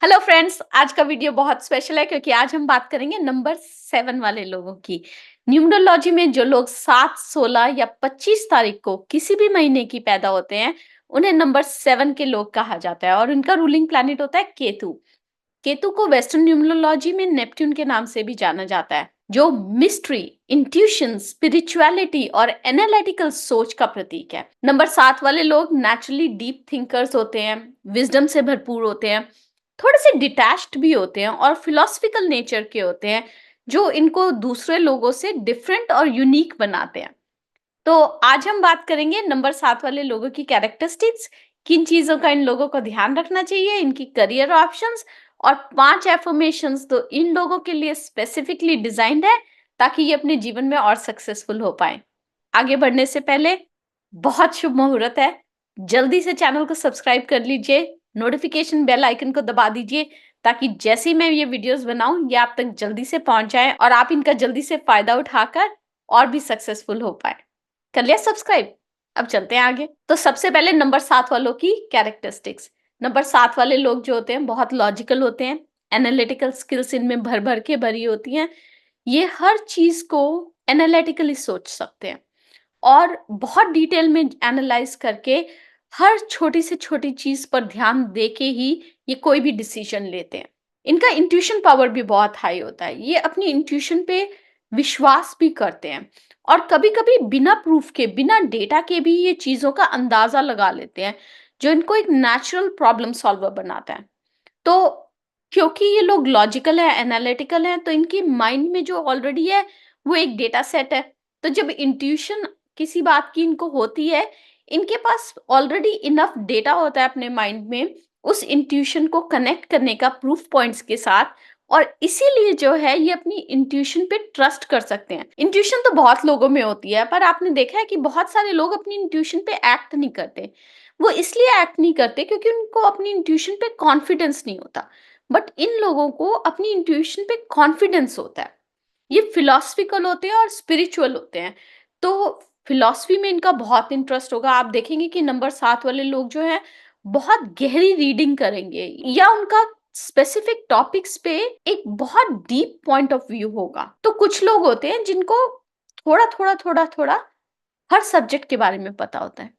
Hello friends, आज का video बहुत स्पेशल है क्योंकि आज हम बात करेंगे नंबर 7 वाले लोगों की। न्यूमरोलॉजी में जो लोग 7, 16 या 25 तारीख को किसी भी महीने की पैदा होते हैं, उन्हें नंबर 7 के लोग कहा जाता है और उनका रूलिंग प्लैनेट होता है केतु। केतु को वेस्टर्न न्यूमरोलॉजी में नेपट्यून के नाम से भी जाना जाता है, जो मिस्ट्री, इंट्यूशन, स्पिरिचुअलिटी और एनालिटिकल सोच का प्रतीक है। नंबर 7 वाले लोग नेचुरली डीप थिंकर्स होते हैं, विजडम से भरपूर होते हैं, थोड़े से डिटैच्ड भी होते हैं और फिलोसफिकल नेचर के होते हैं, जो इनको दूसरे लोगों से डिफरेंट और यूनिक बनाते हैं। तो आज हम बात करेंगे नंबर 7 वाले लोगों की कैरेक्टरिस्टिक्स, किन चीज़ों का इन लोगों को ध्यान रखना चाहिए, इनकी करियर ऑप्शंस और 5 एफर्मेशंस तो इन लोगों के लिए स्पेसिफिकली डिज़ाइन्ड है ताकि ये अपने जीवन में और सक्सेसफुल हो पाएँ। आगे बढ़ने से पहले बहुत शुभ मुहूर्त है, जल्दी से चैनल को सब्सक्राइब कर लीजिए, नोटिफिकेशन बेल आइकन को दबा दीजिए ताकि जैसे ही मैं ये वीडियोज़ बनाऊँ, ये आप तक जल्दी से पहुँच जाएँ और आप इनका जल्दी से फ़ायदा उठाकर और भी सक्सेसफुल हो पाएँ। कर लिया सब्सक्राइब? अब चलते हैं आगे। तो सबसे पहले नंबर 7 वालों की कैरेक्टरिस्टिक्स। नंबर 7 वाले लोग जो होते हैं बहुत लॉजिकल होते हैं, एनालिटिकल स्किल्स इनमें भर-भर के भरी होती हैं। ये हर चीज़ को एनालिटिकली सोच सकते हैं और बहुत डिटेल में एनालाइज़ करके हर छोटी से छोटी चीज़ पर ध्यान देके ही ये कोई भी डिसीजन लेते हैं। इनका इंट्यूशन पावर भी बहुत हाई होता है। ये अपनी इंट्यूशन पे विश्वास भी करते हैं और कभी-कभी बिना प्रूफ के, बिना डेटा के भी ये चीज़ों का अंदाज़ा लगा लेते हैं, जो इनको एक नेचुरल प्रॉब्लम सॉल्वर बनाता है। तो क्योंकि ये लोग लॉजिकल है, एनालिटिकल हैं, तो इनकी माइंड में जो ऑलरेडी है, वो एक डेटा सेट है। तो जब इंट्यूशन किसी बात की इनको होती है, इनके पास ऑलरेडी इनफ डेटा होता है अपने माइंड में, उस इंट्यूशन को कनेक्ट करने का प्रूफ पॉइंट्स के साथ और इसीलिए जो है ये अपनी इंट्यूशन पे ट्रस्ट कर सकते हैं। इंट्यूशन तो बहुत लोगों में होती है, पर आपने देखा है कि बहुत सारे लोग अपनी इंट्यूशन पे एक्ट नहीं करते। वो इसलिए एक्ट नहीं करते क्योंकि उनको अपनी इंट्यूशन पे कॉन्फिडेंस नहीं होता। बट इन लोगों को अपनी इंट्यूशन पे कॉन्फिडेंस होता है। ये फिलॉसफिकल होते हैं और स्पिरिचुअल होते हैं। तो फिलॉसफी में इनका बहुत इंटरेस्ट होगा। आप देखेंगे कि नंबर 7 वाले लोग जो हैं बहुत गहरी रीडिंग करेंगे या उनका स्पेसिफिक टॉपिक्स पे एक बहुत डीप पॉइंट ऑफ व्यू होगा। तो कुछ लोग होते हैं जिनको थोड़ा-थोड़ा हर सब्जेक्ट के बारे में पता होता है।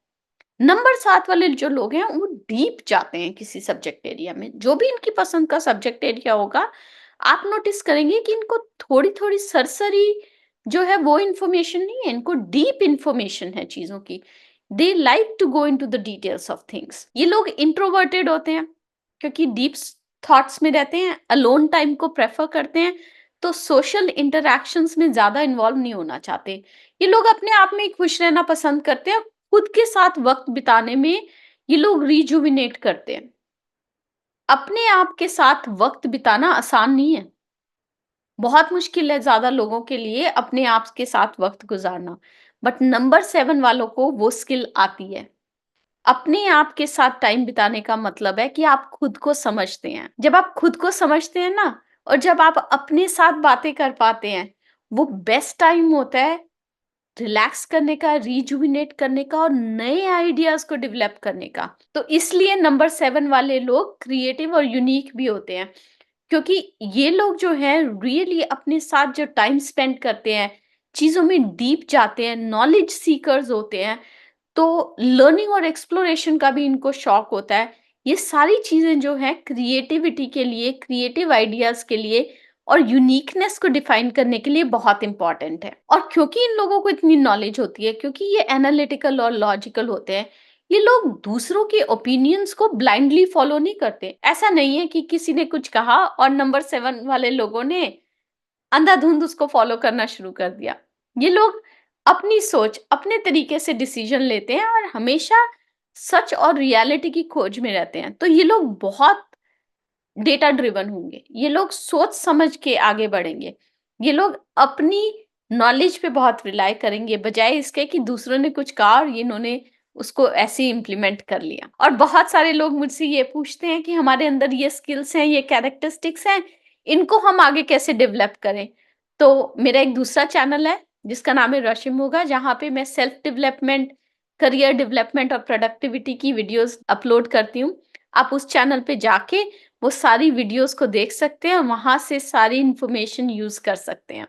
नंबर 7 वाले जो लोग हैं वो डीप जाते हैं किसी सब्जेक्ट एरिया में, जो भी इनकी पसंद का सब्जेक्ट एरिया होगा, आप नोटिस करेंगे कि इनको थोड़ी-थोड़ी सरसरी जो है वो इन्फॉर्मेशन नहीं है, इनको डीप इन्फॉर्मेशन है चीज़ों की। They like to go into the details of things. ये लोग इंट्रोवर्टेड होते हैं क्योंकि डीप थॉट्स में रहते हैं, अलोन टाइम को प्रेफर करते हैं, तो सोशल इंटरैक्शंस में ज़्यादा इन्वॉल्व नहीं होना चाहते। ये लोग अपने आप में ही खुश रहना पसंद करते हैं, खुद के साथ वक़्त बिताने में ये लोग रिजुविनेट करते हैं। अपने आप के साथ वक़्त बिताना आसान नहीं है। बहुत मुश्किल है ज़्यादा लोगों के लिए अपने आप के साथ वक़्त गुज़ारना। बट नंबर 7 वालों को वो स्किल आती है। अपने आप के साथ टाइम बिताने का मतलब है कि आप खुद को समझते हैं। जब आप खुद को समझते हैं ना और जब आप अपने साथ बातें कर पाते हैं, वो बेस्ट टाइम होता है रिलैक्स करने का, रिजुविनेट करने का और नए आइडियाज़ को डेवलप करने का। तो इसलिए नंबर 7 वाले लोग क्रिएटिव और यूनिक भी होते हैं, क्योंकि ये लोग जो हैं रियली अपने साथ जो टाइम स्पेंड करते हैं, चीज़ों में डीप जाते हैं, नॉलेज सीकर्स होते हैं, तो लर्निंग और एक्सप्लोरेशन का भी इनको शौक होता है। ये सारी चीज़ें जो हैं क्रिएटिविटी के लिए, क्रिएटिव आइडियाज़ के लिए और यूनिकनेस को डिफाइन करने के लिए बहुत इम्पोर्टेंट है। और क्योंकि इन लोगों को इतनी नॉलेज होती है, क्योंकि ये एनालिटिकल और लॉजिकल होते हैं, ये लोग दूसरों के ओपिनियंस को ब्लाइंडली फॉलो नहीं करते। ऐसा नहीं है कि किसी ने कुछ कहा और नंबर 7 वाले लोगों ने अंधाधुंध उसको फॉलो करना शुरू कर दिया। ये लोग अपनी सोच, अपने तरीके से डिसीजन लेते हैं और हमेशा सच और रियलिटी की खोज में रहते हैं। तो ये लोग बहुत डेटा ड्रिवन होंगे। ये लोग सोच समझ के आगे बढ़ेंगे। ये लोग अपनी नॉलेज पे बहुत रिलाय करेंगे बजाय इसके कि दूसरों ने कुछ कहा और इन्होंने उसको ऐसे ही इम्प्लीमेंट कर लिया। और बहुत सारे लोग मुझसे ये पूछते हैं कि हमारे अंदर ये स्किल्स हैं, ये कैरेक्टरिस्टिक्स हैं, इनको हम आगे कैसे डेवलप करें? तो मेरा एक दूसरा चैनल है जिसका नाम है रशिम होगा, जहाँ पे मैं सेल्फ डेवलपमेंट, करियर डेवलपमेंट और प्रोडक्टिविटी की वीडियोज़ अपलोड करती हूँ। आप उस चैनल पे जाके वो सारी वीडियोस को देख सकते हैं और वहां से सारी इंफॉर्मेशन यूज कर सकते हैं।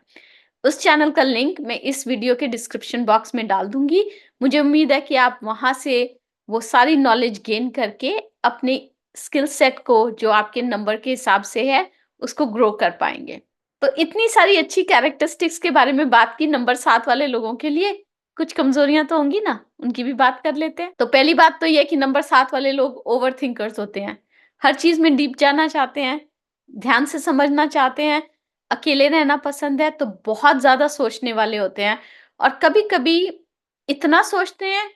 उस चैनल का लिंक मैं इस वीडियो के डिस्क्रिप्शन बॉक्स में डाल दूंगी। मुझे उम्मीद है कि आप वहां से वो सारी नॉलेज गेन करके अपने स्किल सेट को जो आपके नंबर के हिसाब से है उसको ग्रो कर पाएंगे। तो इतनी सारी अच्छी कैरेक्टरिस्टिक्स के बारे में बात की नंबर 7 वाले लोगों के लिए, कुछ कमजोरियां तो होंगी ना, उनकी भी बात कर लेते हैं। तो पहली बात तो ये कि नंबर 7 वाले लोग ओवर थिंकर्स होते हैं। हर चीज में डीप जाना चाहते हैं, ध्यान से समझना चाहते हैं, अकेले रहना पसंद है, तो बहुत ज़्यादा सोचने वाले होते हैं और कभी-कभी इतना सोचते हैं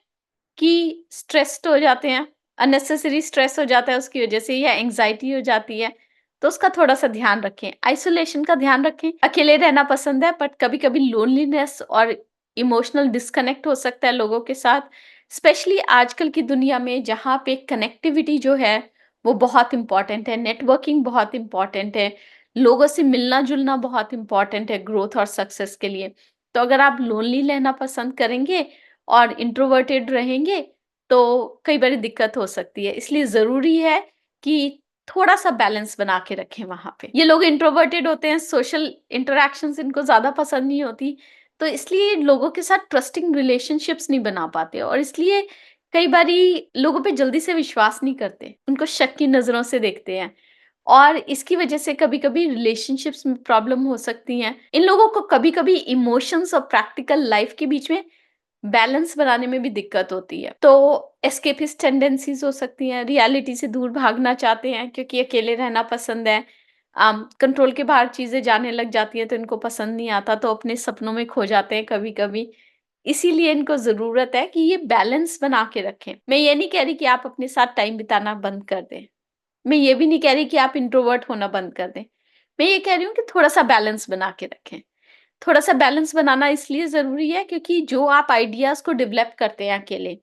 कि स्ट्रेस्ड हो जाते हैं, अननेसेसरी स्ट्रेस हो जाता है उसकी वजह से या एंग्जायटी हो जाती है, तो उसका थोड़ा-सा ध्यान रखें। आइसोलेशन का ध्यान रखें, अकेले रहना पसंद है बट कभी-कभी लोनलीनेस और इमोशनल डिस्कनेक्ट हो सकता है लोगों के साथ, स्पेशली आजकल की दुनिया में जहाँ पे कनेक्टिविटी जो है, वो बहुत इम्पोर्टेंट है, नेटवर्किंग बहुत इम्पोर्टेंट है, लोगों से मिलना-जुलना बहुत इम्पोर्टेंट है ग्रोथ और सक्सेस के लिए। तो अगर आप लोनली रहना पसंद करेंगे और इंट्रोवर्टेड रहेंगे, तो कई बारी दिक्कत हो सकती है। इसलिए ज़रूरी है कि थोड़ा-सा बैलेंस बना के रखें वहाँ पे। ये लोग इंट्रोवर्टेड होते हैं, सोशल इंटरैक्शंस इनको ज़्यादा पसंद नहीं होती, तो इसलिए लोगों के साथ ट्रस्टिंग रिलेशनशिप्स नहीं बना पाते और इसलिए कई बारी लोगों पे जल्दी से विश्वास नहीं करते, उनको शक की नज़रों से देखते हैं और इसकी वजह से कभी-कभी रिलेशनशिप्स में प्रॉब्लम हो सकती हैं। इन लोगों को कभी-कभी इमोशंस और प्रैक्टिकल लाइफ के बीच में बैलेंस बनाने में भी दिक्कत होती है। तो एस्केपिस्ट टेंडेंसीज़ हो सकती हैं, रियलिटी से दूर भागना चाहते हैं क्योंकि अकेले रहना पसंद है। कंट्रोल के बाहर चीज़ें जाने लग जाती हैं तो इनको पसंद नहीं आता, तो अपने सपनों में खो जाते हैं कभी-कभी। इसीलिए इनको ज़रूरत है कि ये बैलेंस बना के रखें। मैं ये नहीं कह रही कि आप अपने साथ टाइम बिताना बंद कर दें। मैं ये भी नहीं कह रही कि आप इंट्रोवर्ट होना बंद कर दें। मैं ये कह रही हूँ कि थोड़ा-सा बैलेंस बना के रखें। थोड़ा-सा बैलेंस बनाना इसलिए ज़रूरी है क्योंकि जो आप आइडियाज़ को डेवलप करते हैं अकेले,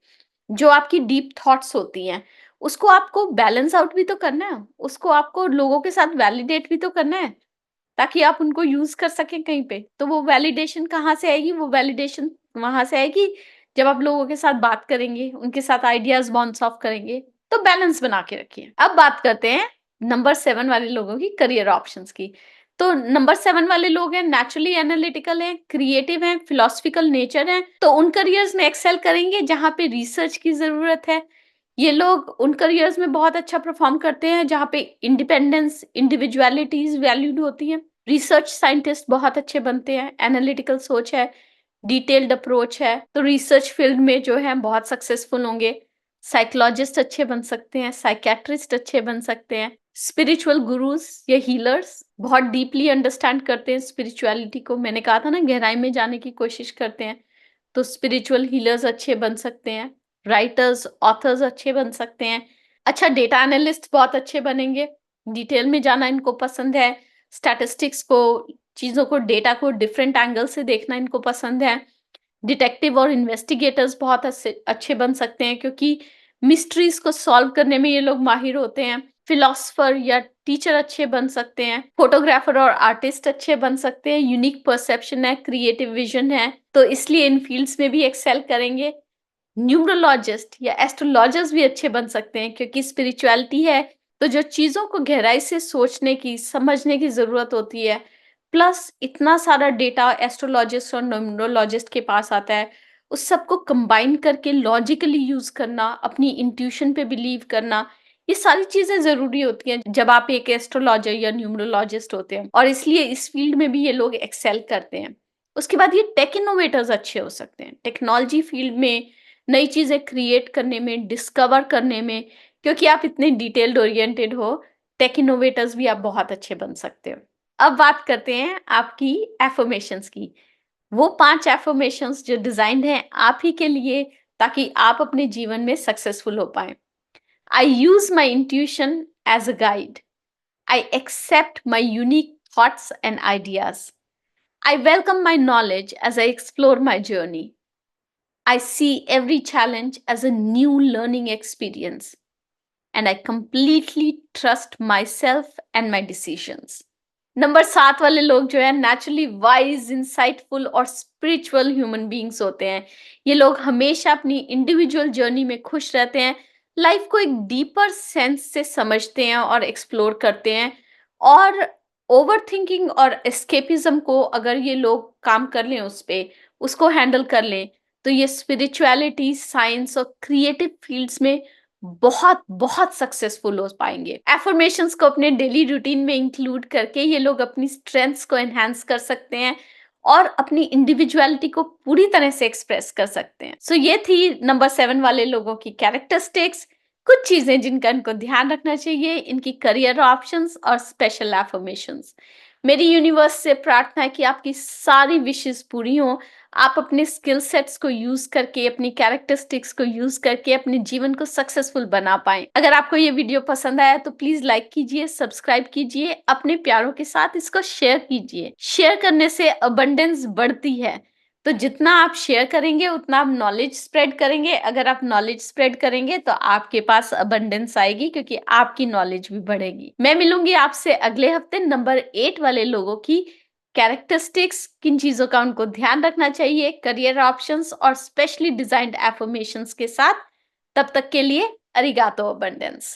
जो आपकी डीप थॉट्स होती हैं, उसको आपको बैलेंस आउट भी तो करना है, उसको आपको लोगों के साथ वैलिडेट भी तो करना है, ताकि आप उनको यूज़ कर सकें कहीं पे। तो वो वैलिडेशन कहाँ से आएगी? वो वैलिडेशन वहाँ से आएगी जब आप लोगों के साथ बात करेंगे, उनके साथ आइडियाज़ बाउंस ऑफ करेंगे, तो बैलेंस बना के रखिए। अब बात करते हैं नंबर 7 वाले लोगों की करियर ऑप्शंस की। तो नंबर 7 वाले लोग हैं, नेचुरली एनालिटिकल हैं, क्रिएटिव हैं, फिलॉसफिकल नेचर हैं, तो उन करियर्स में एक्सेल करेंगे जहाँ पे रिसर्च की ज़रूरत है। ये लोग उन करियर्स में बहुत अच्छा परफॉर्म करते हैं जहाँ पे इंडिपेंडेंस, इंडिविजुअलिटीज़ वैल्यूड होती हैं। रिसर्च साइंटिस्ट बहुत अच्छे बनते हैं, एनालिटिकल सोच है, डिटेल्ड अप्रोच है, तो रिसर्च फील्ड में जो है बहुत सक्सेसफुल होंगे। साइकोलॉजिस्ट अच्छे बन सकते हैं, साइकियाट्रिस्ट अच्छे बन सकते हैं, स्पिरिचुअल गुरुज़ या हीलर्स बहुत डीपली अंडरस्टैंड करते हैं स्पिरिचुअलिटी को। मैंने कहा था ना, गहराई में जाने की कोशिश करते हैं, तो स्पिरिचुअल हीलर्स अच्छे बन सकते हैं, राइटर्स, ऑथर्स अच्छे बन सकते हैं। अच्छा, डेटा एनालिस्ट बहुत अच्छे बनेंगे, डिटेल में जाना इनको पसंद है, स्टैटिस्टिक्स को, चीज़ों को, डेटा को डिफरेंट एंगल से देखना इनको पसंद है। डिटेक्टिव और इन्वेस्टिगेटर्स बहुत अच्छे बन सकते हैं क्योंकि मिस्ट्रीज़ को सॉल्व करने में ये लोग माहिर होते हैं। फिलॉसफर या टीचर अच्छे बन सकते हैं, फोटोग्राफर और आर्टिस्ट अच्छे बन सकते हैं, यूनिक परसेप्शन है, क्रिएटिव विज़न है, तो इसलिए इन फील्ड्स में भी एक्सेल करेंगे। न्यूमरोलॉजिस्ट या एस्ट्रोलॉजर्स भी अच्छे बन सकते हैं क्योंकि स्पिरिचुअलिटी है, तो जो चीज़ों को गहराई से सोचने की, समझने की ज़रूरत होती है, प्लस इतना सारा डेटा एस्ट्रोलॉजिस्ट और न्यूमरोलॉजिस्ट के पास आता है, उस सबको कंबाइन करके लॉजिकली यूज़ करना, अपनी इंट्यूशन पे बिलीव करना, ये सारी चीज़ें ज़रूरी होती हैं जब आप एक एस्ट्रोलॉजर या न्यूमरोलॉजिस्ट होते हैं और इसलिए इस फील्ड में भी ये लोग एक्सेल करते हैं। उसके बाद ये टेक इनोवेटर्स अच्छे हो सकते हैं, टेक्नोलॉजी फील्ड में नई चीज़ें क्रिएट करने में, डिस्कवर करने में, क्योंकि आप इतने डिटेल्ड ओरिएंटेड हो, टेक इनोवेटर्स भी आप बहुत अच्छे बन सकते हो। अब बात करते हैं आपकी अफ़र्मेशंस की। वो 5 अफ़र्मेशंस जो डिज़ाइन्ड हैं आप ही के लिए ताकि आप अपने जीवन में सक्सेसफुल हो पाएँ। I use my intuition as a guide. I accept my unique thoughts and ideas. I welcome my knowledge as I explore my journey. I see every challenge as a new learning experience. And I completely trust myself and my decisions. Number 7 वाले लोग जो है naturally wise, insightful और spiritual human beings होते हैं। ये लोग हमेशा अपनी इंडिविजुअल जर्नी में खुश रहते हैं, लाइफ को एक डीपर सेंस से समझते हैं और एक्सप्लोर करते हैं, और ओवरथिंकिंग और एस्केपिज्म को अगर ये लोग काम कर लें उस पे, उसको हैंडल कर लें, तो ये स्पिरिचुअलिटी, साइंस और क्रिएटिव फील्ड्स में बहुत बहुत सक्सेसफुल हो पाएंगे। एफर्मेशंस को अपने डेली रूटीन में इंक्लूड करके ये लोग अपनी स्ट्रेंथ्स को एनहांस कर सकते हैं और अपनी इंडिविजुअलिटी को पूरी तरह से एक्सप्रेस कर सकते हैं। सो ये थी नंबर 7 वाले लोगों की कैरेक्टरिस्टिक्स। कुछ चीजें जिनका इनको ध्यान रखना चाहिए, इनकी करियर ऑप्शंस और स्पेशल एफर्मेशंस। मेरी यूनिवर्स से प्रार्थना है कि आपकी सारी विशेस पूरी हो। आप अपने स्किल सेट्स को यूज करके, अपनी कैरेक्टरिस्टिक्स को यूज करके अपने जीवन को सक्सेसफुल बना पाएं। अगर आपको ये वीडियो पसंद आया तो प्लीज लाइक कीजिए, सब्सक्राइब कीजिए, अपने प्यारों के साथ इसको शेयर कीजिए। शेयर करने से अबंडेंस बढ़ती है। तो जितना आप शेयर करेंगे उतना आप नॉलेज स्प्रेड करेंगे। अगर आप नॉलेज स्प्रेड करेंगे तो आपके पास अबंडेंस आएगी, क्योंकि आपकी नॉलेज भी बढ़ेगी। मैं मिलूंगी आपसे अगले हफ्ते नंबर 8 वाले लोगों की कैरेक्टरिस्टिक्स, किन चीजों का उनको ध्यान रखना चाहिए, करियर ऑप्शंस और स्पेशली डिजाइन्ड एफर्मेशंस के साथ। तब तक के लिए अरिगातो अबंडेंस।